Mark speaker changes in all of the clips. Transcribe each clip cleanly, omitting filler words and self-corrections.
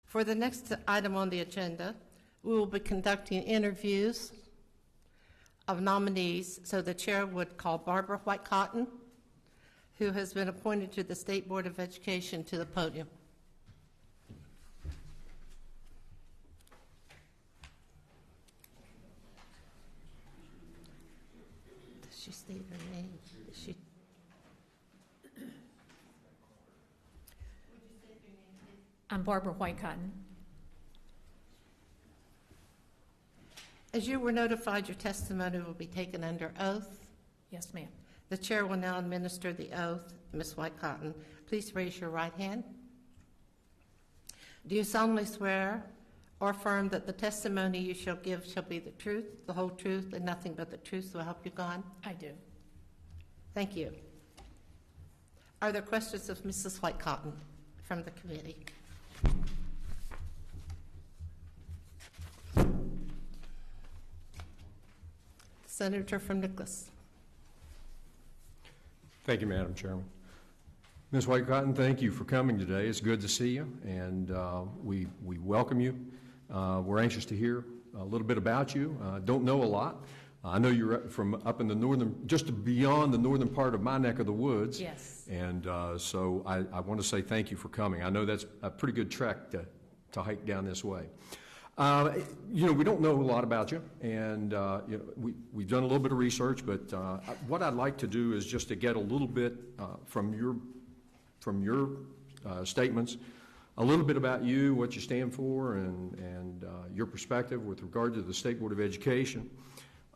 Speaker 1: For the next item on the agenda, we will be conducting interviews of nominees, so the chair would call Barbara White Cotton, who has been appointed to the State Board of Education, to the podium. Does she state her name? Does she?
Speaker 2: I'm Barbara White Cotton.
Speaker 1: As you were notified, your testimony will be taken under oath.
Speaker 2: Yes, ma'am.
Speaker 1: The chair will now administer the oath. Ms. White Cotton, please raise your right hand. Do you solemnly swear or affirm that the testimony you shall give shall be the truth, the whole truth, and nothing but the truth, so help you God?
Speaker 2: I do.
Speaker 1: Thank you. Are there questions of Mrs. White Cotton from the committee? Senator from Nicholas.
Speaker 3: Thank you, Madam Chairman. Ms. White Cotton, thank you for coming today. It's good to see you, and we welcome you. We're anxious to hear a little bit about you. Don't know a lot. I know you're from up in the northern, just beyond the northern part of my neck of the woods.
Speaker 2: Yes.
Speaker 3: And so I want to say thank you for coming. I know that's a pretty good trek to hike down this way. You know, we don't know a lot about you, and you know, we've done a little bit of research, but what I'd like to do is just to get a little bit from your statements, a little bit about you, what you stand for, and your perspective with regard to the State Board of Education.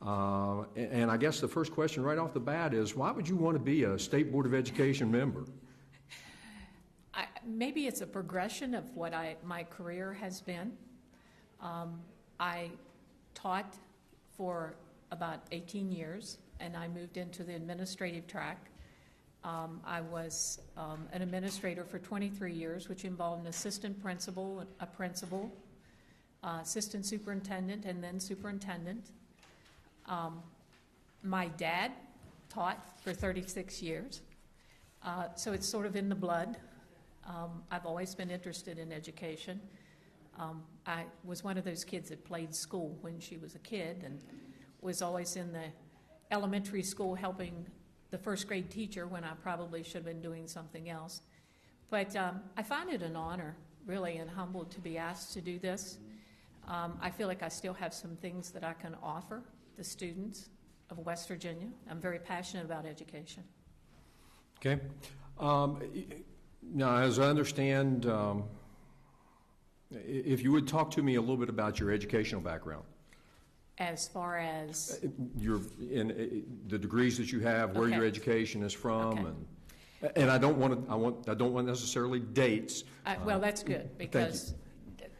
Speaker 3: And I guess the first question right off the bat is, why would you want to be a State Board of Education member?
Speaker 2: Maybe it's a progression of what my career has been. I taught for about 18 years, and I moved into the administrative track. I was an administrator for 23 years, which involved an assistant principal, a principal, assistant superintendent, and then superintendent. My dad taught for 36 years, so it's sort of in the blood. I've always been interested in education. I was one of those kids that played school when she was a kid and was always in the elementary school helping the first grade teacher when I probably should have been doing something else. But I find it an honor, really, and humbled to be asked to do this. I feel like I still have some things that I can offer the students of West Virginia. I'm very passionate about education.
Speaker 3: Okay. Now, as I understand, if you would talk to me a little bit about your educational background.
Speaker 2: As far as?
Speaker 3: The degrees that you have, where your education is from,
Speaker 2: okay.
Speaker 3: and I don't want necessarily dates.
Speaker 2: Well, that's good, because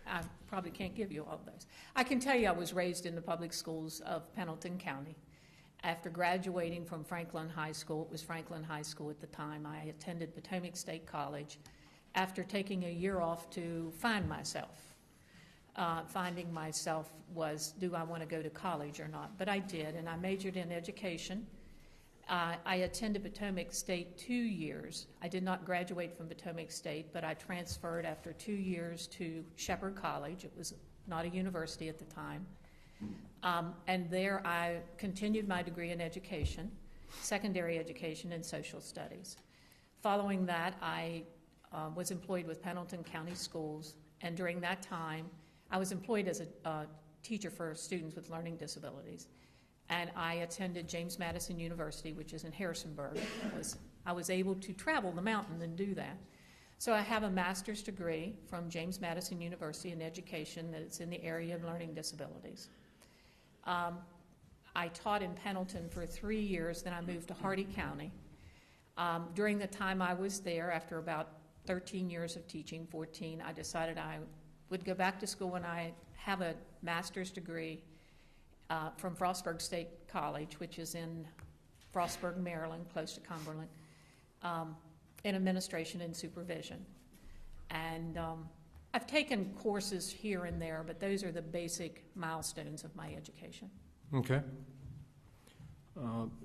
Speaker 2: I probably can't give you all of those. I can tell you I was raised in the public schools of Pendleton County. After graduating from Franklin High School, it was Franklin High School at the time, I attended Potomac State College after taking a year off to find myself. Finding myself was, do I want to go to college or not? But I did, and I majored in education. I attended Potomac State 2 years. I did not graduate from Potomac State, but I transferred after 2 years to Shepherd College. It was not a university at the time. And there I continued my degree in education, secondary education and social studies. Following that, I was employed with Pendleton County Schools, and during that time, I was employed as a teacher for students with learning disabilities. And I attended James Madison University, which is in Harrisonburg. I was able to travel the mountain and do that. So I have a master's degree from James Madison University in education that's in the area of learning disabilities. I taught in Pendleton for 3 years, then I moved to Hardy County. During the time I was there, after about 13 years of teaching, 14, I decided I would go back to school, and I have a master's degree from Frostburg State College, which is in Frostburg, Maryland, close to Cumberland, in administration and supervision. And I've taken courses here and there, but those are the basic milestones of my education.
Speaker 3: Okay.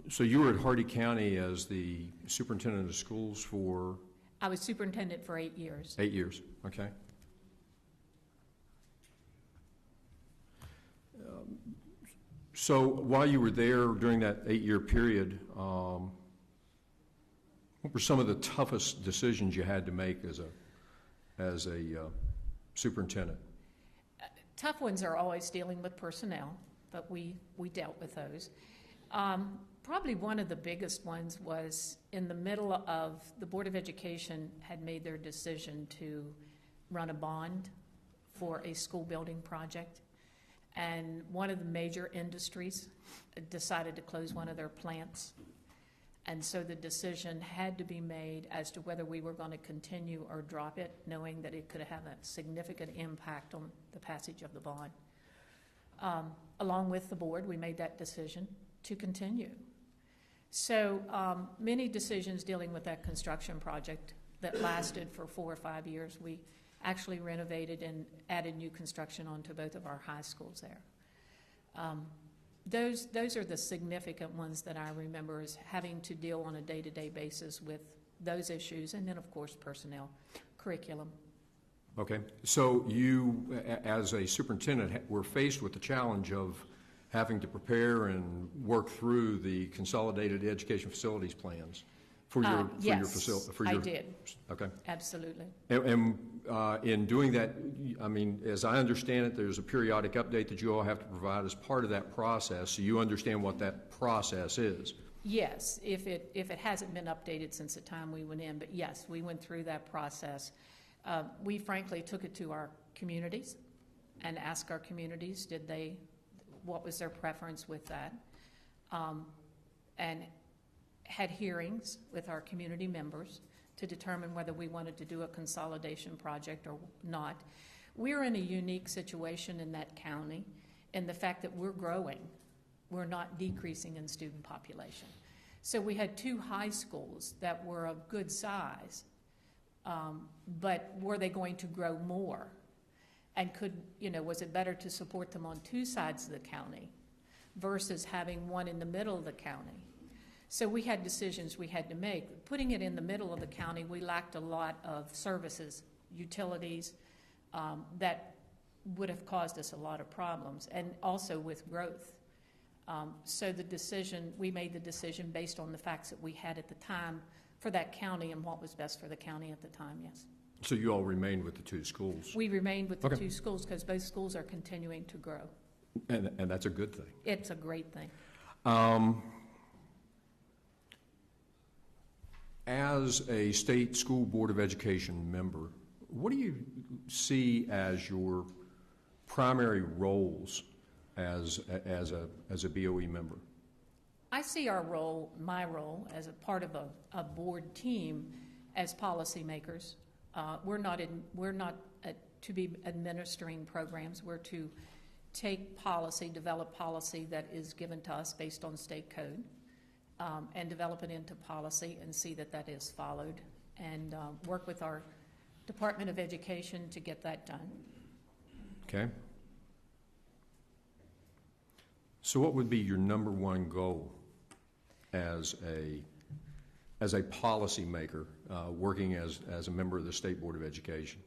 Speaker 3: So you were at Hardy County as the superintendent of schools for?
Speaker 2: I was superintendent for 8 years.
Speaker 3: 8 years, okay. So while you were there during that 8-year period, what were some of the toughest decisions you had to make as a superintendent?
Speaker 2: Tough ones are always dealing with personnel, but we dealt with those. Probably one of the biggest ones was in the middle of the Board of Education had made their decision to run a bond for a school building project. And one of the major industries decided to close one of their plants. And so the decision had to be made as to whether we were going to continue or drop it, knowing that it could have a significant impact on the passage of the bond. Along with the board, we made that decision to continue. So many decisions dealing with that construction project that lasted for 4 or 5 years. We actually renovated and added new construction onto both of our high schools there. Those are the significant ones that I remember as having to deal on a day-to-day basis with those issues, and then, of course, personnel, curriculum.
Speaker 3: Okay, so you, as a superintendent, were faced with the challenge of having to prepare and work through the consolidated education facilities plans for your facility.
Speaker 2: Yes, I did.
Speaker 3: Okay.
Speaker 2: Absolutely.
Speaker 3: And in doing that, I mean, as I understand it, there's a periodic update that you all have to provide as part of that process, so you understand what that process is.
Speaker 2: Yes, if it hasn't been updated since the time we went in, but yes, we went through that process. We frankly took it to our communities and asked our communities, what was their preference with that, and had hearings with our community members to determine whether we wanted to do a consolidation project or not. We're in a unique situation in that county in the fact that we're growing. We're not decreasing in student population. So we had 2 high schools that were of good size, but were they going to grow more? And was it better to support them on 2 sides of the county versus having one in the middle of the county? So we had decisions we had to make. Putting it in the middle of the county, we lacked a lot of services, utilities, that would have caused us a lot of problems, and also with growth. So we made the decision based on the facts that we had at the time for that county and what was best for the county at the time, yes.
Speaker 3: So you all remained with the 2 schools?
Speaker 2: We remained with the
Speaker 3: Okay.
Speaker 2: 2 schools because both schools are continuing to grow.
Speaker 3: And that's a good thing.
Speaker 2: It's a great thing.
Speaker 3: As a state school board of education member, what do you see as your primary roles as a BOE member?
Speaker 2: I see my role as a part of a board team as policymakers. We're not to be administering programs. We're to take policy, develop policy that is given to us based on state code, and develop it into policy and see that that is followed, and work with our Department of Education to get that done.
Speaker 3: Okay. So what would be your number one goal as a policymaker working as a member of the State Board of Education?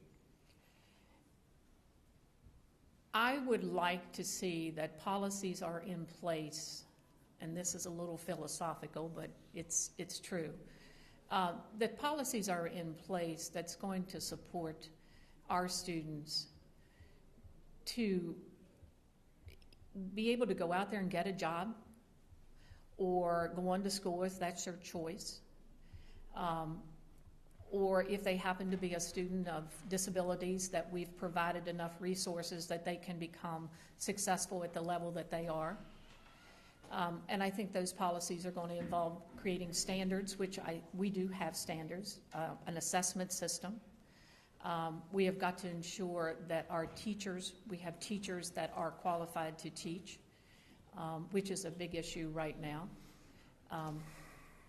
Speaker 2: I would like to see that policies are in place, and this is a little philosophical, but it's true, that policies are in place that's going to support our students to be able to go out there and get a job or go on to school if that's their choice, or if they happen to be a student of disabilities, that we've provided enough resources that they can become successful at the level that they are. And I think those policies are going to involve creating standards, which we do have standards, an assessment system. We have got to ensure that we have teachers that are qualified to teach, which is a big issue right now.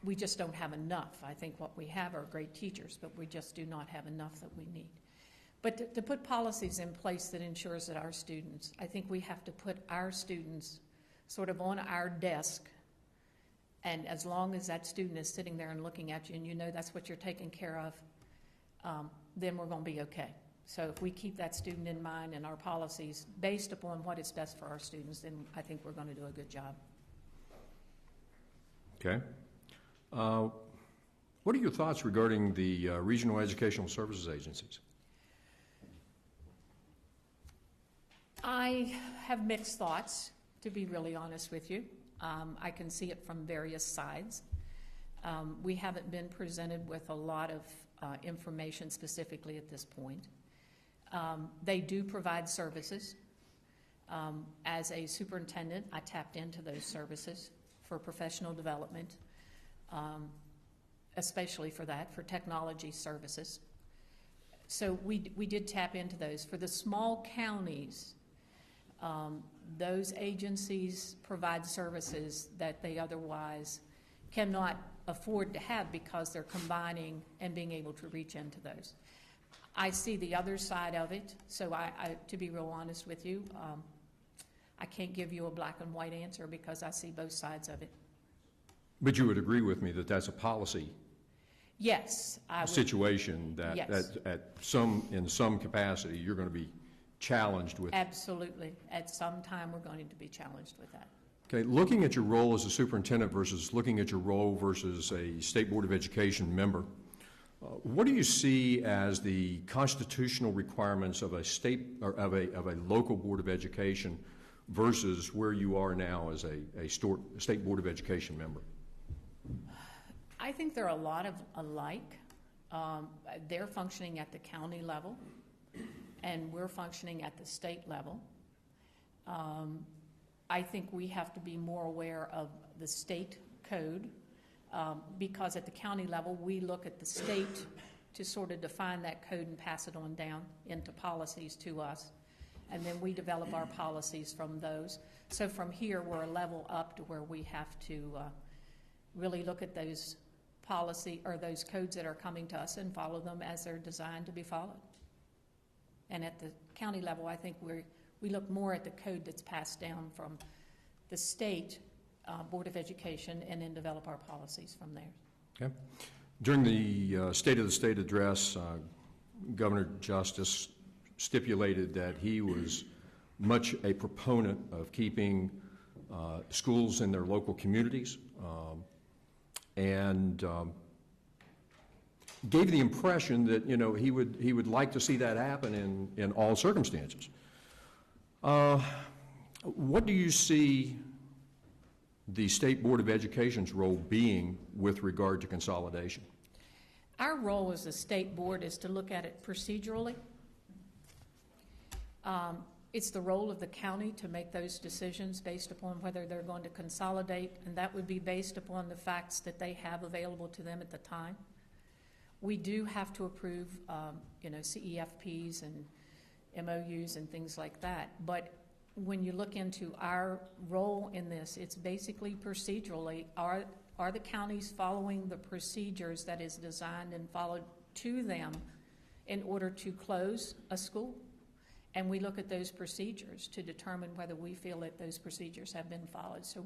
Speaker 2: We just don't have enough. I think what we have are great teachers, but we just do not have enough that we need. But to put policies in place that ensures that our students, I think we have to put our students sort of on our desk, and as long as that student is sitting there and looking at you and you know that's what you're taking care of, then we're going to be okay. So if we keep that student in mind in our policies based upon what is best for our students, then I think we're going to do a good job.
Speaker 3: Okay. What are your thoughts regarding the regional educational services agencies?
Speaker 2: I have mixed thoughts, to be really honest with you. I can see it from various sides. We haven't been presented with a lot of information specifically at this point. They do provide services. As a superintendent, I tapped into those services for professional development, especially for that, for technology services. So we did tap into those. For the small counties, those agencies provide services that they otherwise cannot afford to have because they're combining and being able to reach into those. I see the other side of it, so to be real honest with you, I can't give you a black and white answer because I see both sides of it.
Speaker 3: But you would agree with me that that's a policy
Speaker 2: Yes, I would.
Speaker 3: situation that
Speaker 2: Yes.
Speaker 3: in some capacity you're going to be challenged with.
Speaker 2: Absolutely. At some time, we're going to be challenged with that.
Speaker 3: Okay, looking at your role as a superintendent versus looking at your role versus a State Board of Education member, what do you see as the constitutional requirements of a state or of a local Board of Education versus where you are now as a State Board of Education member?
Speaker 2: I think they're a lot of alike. They're functioning at the county level, and we're functioning at the state level. I think we have to be more aware of the state code because at the county level, we look at the state to sort of define that code and pass it on down into policies to us. And then we develop our policies from those. So from here, we're a level up to where we have to really look at those policy or those codes that are coming to us and follow them as they're designed to be followed. And at the county level, I think we look more at the code that's passed down from the state Board of Education and then develop our policies from there.
Speaker 3: Okay. During the State of the State address, Governor Justice stipulated that he was much a proponent of keeping schools in their local communities and gave the impression that, you know, he would like to see that happen in all circumstances. What do you see the State Board of Education's role being with regard to consolidation?
Speaker 2: Our role as a state board is to look at it procedurally. It's the role of the county to make those decisions based upon whether they're going to consolidate, and that would be based upon the facts that they have available to them at the time. We do have to approve, CEFPs and MOUs and things like that, but when you look into our role in this, it's basically procedurally. Are the counties following the procedures that is designed and followed to them in order to close a school? And we look at those procedures to determine whether we feel that those procedures have been followed. So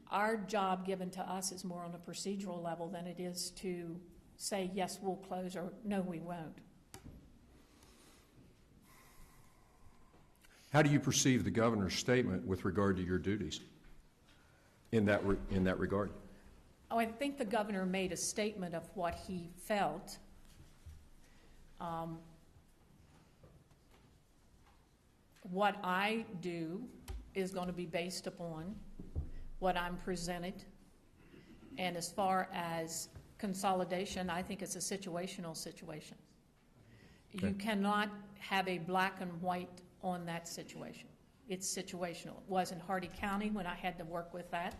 Speaker 2: our job given to us is more on a procedural level than it is to say, yes, we'll close, or no, we won't.
Speaker 3: How do you perceive the governor's statement with regard to your duties in that regard?
Speaker 2: Oh, I think the governor made a statement of what he felt. What I do is going to be based upon what I'm presented. And as far as consolidation, I think it's a situational situation. Okay. You cannot have a black and white on that situation. It's situational. It was in Hardy County when I had to work with that,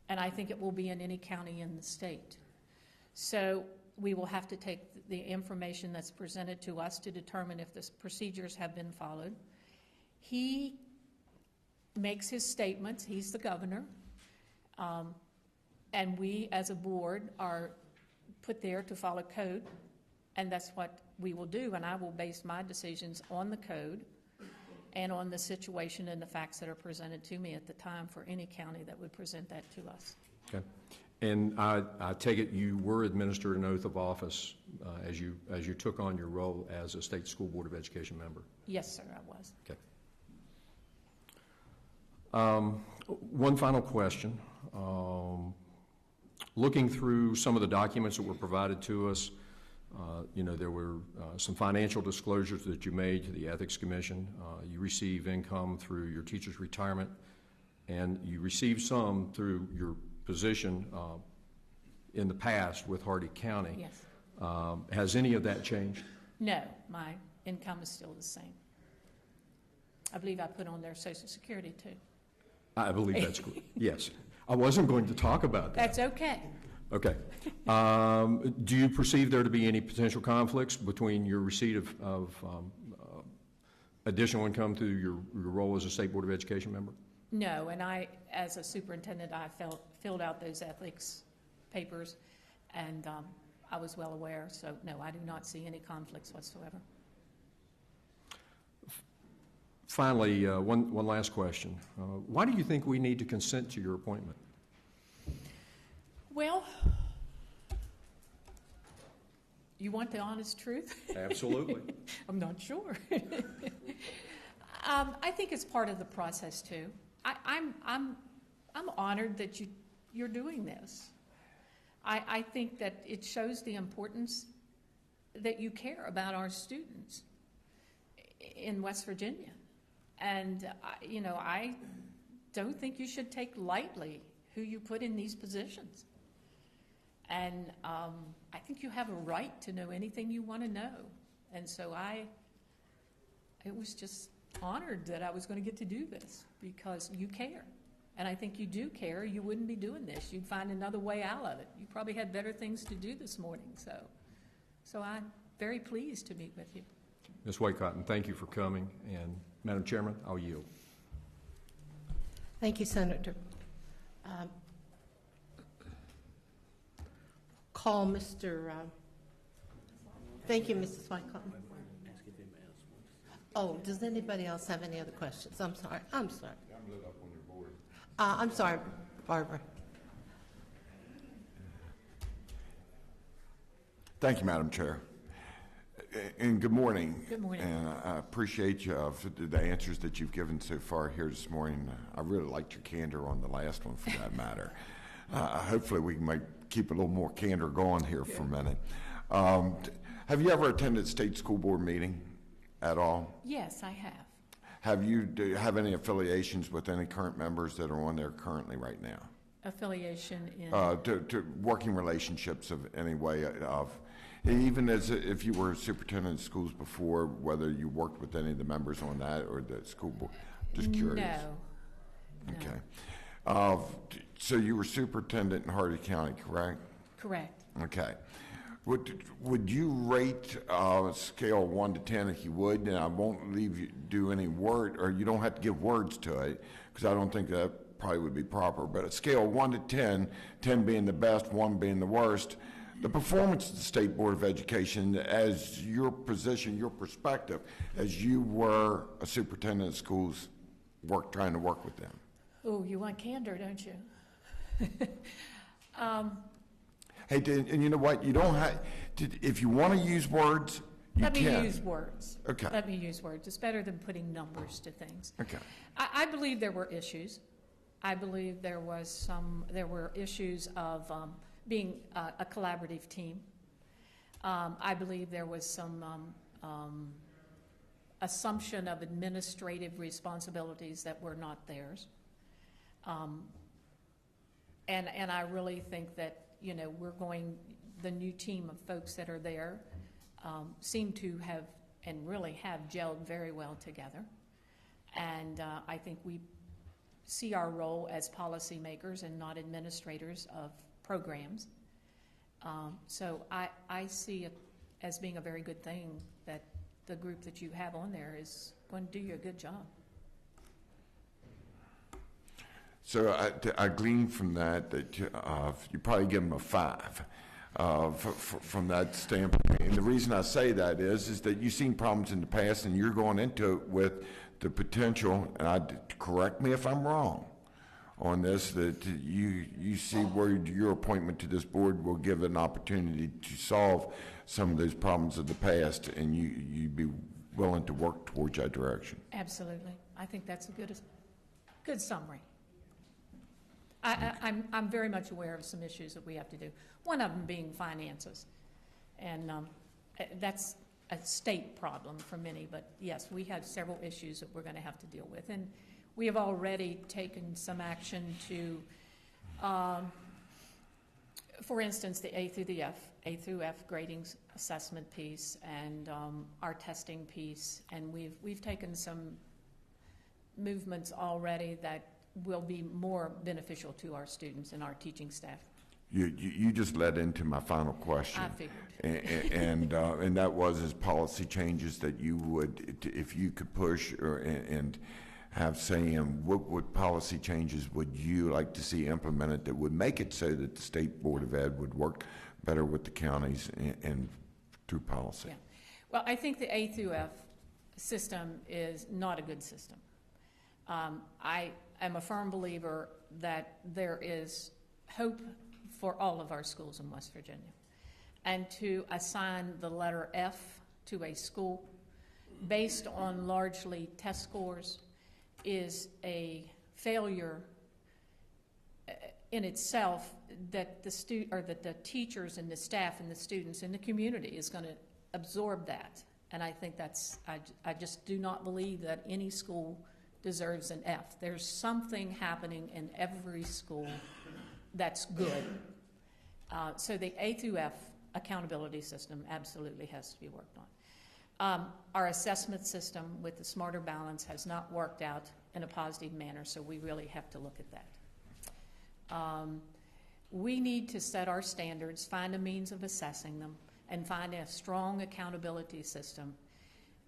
Speaker 2: and I think it will be in any county in the state. So we will have to take the information that's presented to us to determine if the procedures have been followed. He makes his statements. He's the governor. And we as a board are put there to follow code, and that's what we will do. And I will base my decisions on the code and on the situation and the facts that are presented to me at the time for any county that would present that to us.
Speaker 3: Okay. And I take it you were administered an oath of office as you took on your role as a State School Board of Education member?
Speaker 2: Yes, sir, I was.
Speaker 3: Okay. One final question. Looking through some of the documents that were provided to us, there were some financial disclosures that you made to the Ethics Commission. You receive income through your teacher's retirement, and you received some through your position in the past with Hardy County.
Speaker 2: Yes.
Speaker 3: Has any of that changed?
Speaker 2: No, my income is still the same. I believe I put on their Social Security, too.
Speaker 3: I believe that's good. Yes. I wasn't going to talk about that.
Speaker 2: That's okay.
Speaker 3: Okay. Do you perceive there to be any potential conflicts between your receipt of additional income through your role as a State Board of Education member?
Speaker 2: No, and I, as a superintendent, I filled out those ethics papers, and I was well aware, so no, I do not see any conflicts whatsoever.
Speaker 3: Finally, one last question. Why do you think we need to consent to your appointment?
Speaker 2: Well, you want the honest truth?
Speaker 3: Absolutely.
Speaker 2: I'm not sure. I think it's part of the process too. I'm honored that you're doing this. I think that it shows the importance that you care about our students in West Virginia. And, I don't think you should take lightly who you put in these positions. And I think you have a right to know anything you want to know. And so it was just honored that I was going to get to do this because you care. And I think you do care. You wouldn't be doing this. You'd find another way out of it. You probably had better things to do this morning. So I'm very pleased to meet with you.
Speaker 3: Ms. Whitecotton, thank you for coming. And Madam Chairman, I'll yield.
Speaker 1: Thank you, Senator. Call Mr. Thank you, Mrs. Whitecotton. Oh, does anybody else have any other questions? I'm sorry. I'm sorry. I'm sorry, Barbara.
Speaker 4: Thank you, Madam Chair. And good morning.
Speaker 2: Good morning.
Speaker 4: And I appreciate you for the answers that you've given so far here this morning. I really liked your candor on the last one, for that matter. Hopefully we might keep a little more candor going here for a minute. Have you ever attended a state school board meeting at all?
Speaker 2: Yes, I have.
Speaker 4: Do you have any affiliations with any current members that are on there currently right now?
Speaker 2: Affiliation in?
Speaker 4: To working relationships of any way of, even as if you were superintendent of schools before, whether you worked with any of the members on that or the school board? Just curious.
Speaker 2: No.
Speaker 4: Okay. So you were superintendent in Hardy County, correct?
Speaker 2: Correct.
Speaker 4: Okay. Would you rate a scale of 1 to 10 if you would? And I won't leave you do any word, or you don't have to give words to it, because I don't think that probably would be proper. But a scale of 1 to 10, 10 being the best, 1 being the worst, the performance of the State Board of Education as your position, your perspective, as you were a superintendent of schools, trying to work with them.
Speaker 2: Oh, you want candor, don't you?
Speaker 4: Hey, and you know what? You don't have, if you want to use words, you
Speaker 2: Let
Speaker 4: can.
Speaker 2: me use words.
Speaker 4: Okay.
Speaker 2: Let me use words. It's better than putting numbers to things.
Speaker 4: Okay.
Speaker 2: I believe there were issues. I believe there were issues of being a collaborative team. I believe there was some assumption of administrative responsibilities that were not theirs. And I really think that, the new team of folks that are there seem to have and really have gelled very well together. And I think we see our role as policymakers and not administrators of programs. So I see it as being a very good thing that the group that you have on there is going to do you a good job.
Speaker 4: So I glean from that you probably give them a 5 from that standpoint. And the reason I say that is that you've seen problems in the past, and you're going into it with the potential, and correct me if I'm wrong, on this, that you see where your appointment to this board will give an opportunity to solve some of those problems of the past, and you'd be willing to work towards that direction.
Speaker 2: Absolutely. I think that's a good summary. I'm very much aware of some issues that we have to do. One of them being finances. And that's a state problem for many, but yes, we have several issues that we're going to have to deal with. And we have already taken some action to, for instance, the A through F grading assessment piece and our testing piece, and we've taken some movements already that will be more beneficial to our students and our teaching staff.
Speaker 4: You just led into my final question.
Speaker 2: I figured.
Speaker 4: And that was as policy changes that you would, if you could push and have say in what policy changes would you like to see implemented that would make it so that the State Board of Ed would work better with the counties and through policy?
Speaker 2: Yeah. Well, I think the A through F system is not a good system. I am a firm believer that there is hope for all of our schools in West Virginia. And to assign the letter F to a school based on largely test scores is a failure in itself, that the teachers and the staff and the students and the community is going to absorb that. And I think I just do not believe that any school deserves an F. There's something happening in every school that's good. So the A through F accountability system absolutely has to be worked on. Our assessment system with the Smarter Balance has not worked out in a positive manner, so we really have to look at that. We need to set our standards, find a means of assessing them, and find a strong accountability system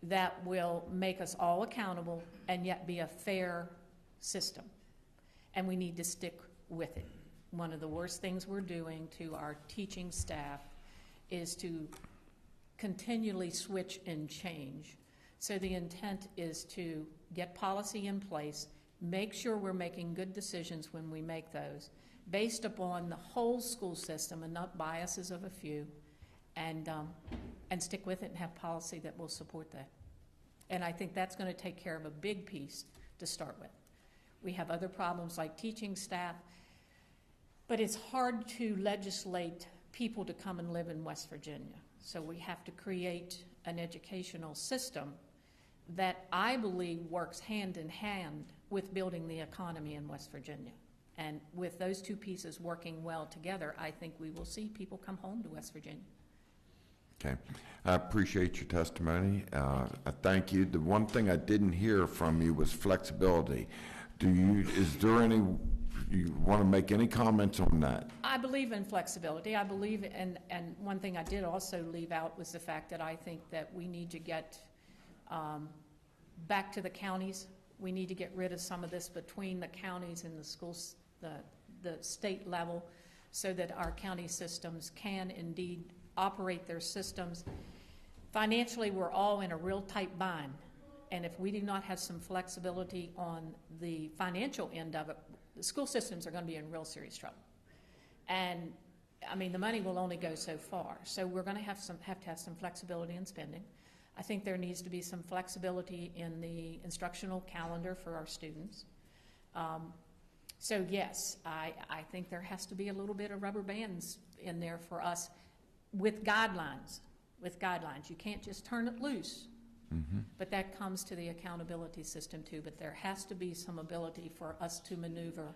Speaker 2: that will make us all accountable and yet be a fair system. And we need to stick with it. One of the worst things we're doing to our teaching staff is to continually switch and change. So the intent is to get policy in place, make sure we're making good decisions when we make those, based upon the whole school system and not biases of a few, and stick with it and have policy that will support that. And I think that's going to take care of a big piece to start with. We have other problems like teaching staff, but it's hard to legislate people to come and live in West Virginia. So we have to create an educational system that I believe works hand in hand with building the economy in West Virginia. And with those two pieces working well together, I think we will see people come home to West Virginia.
Speaker 4: Okay. I appreciate your testimony. I thank you. The one thing I didn't hear from you was flexibility. Is there any, you want to make any comments on that?
Speaker 2: I believe in flexibility. I believe, and one thing I did also leave out was the fact that I think that we need to get back to the counties. We need to get rid of some of this between the counties and the schools, the state level, so that our county systems can indeed operate their systems. Financially, we're all in a real tight bind, and if we do not have some flexibility on the financial end of it, the school systems are going to be in real serious trouble. And I mean, the money will only go so far, so we're going to have to have some flexibility in spending. I think there needs to be some flexibility in the instructional calendar for our students. So yes, I think there has to be a little bit of rubber bands in there for us with guidelines. You can't just turn it loose. Mm-hmm. But that comes to the accountability system too. But there has to be some ability for us to maneuver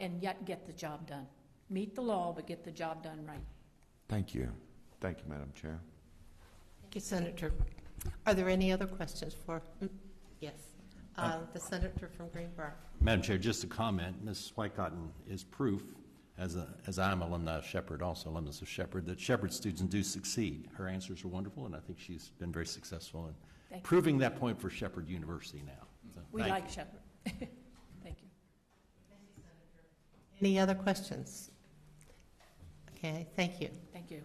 Speaker 2: and yet get the job done. Meet the law, but get the job done right.
Speaker 4: Thank you. Thank you, Madam Chair.
Speaker 1: Thank you, Senator. Are there any other questions for? Yes. The senator from Greenbrier.
Speaker 5: Madam Chair, just a comment. Ms. Whitecotton is proof, as I'm alumni of Shepherd, also alumnus of Shepherd, that Shepherd students do succeed. Her answers are wonderful, and I think she's been very successful in proving that point for Shepherd University now. So,
Speaker 2: we like Shepherd. Thank you.
Speaker 1: Thank you, Senator. Any other questions? Okay, thank you.
Speaker 2: Thank you.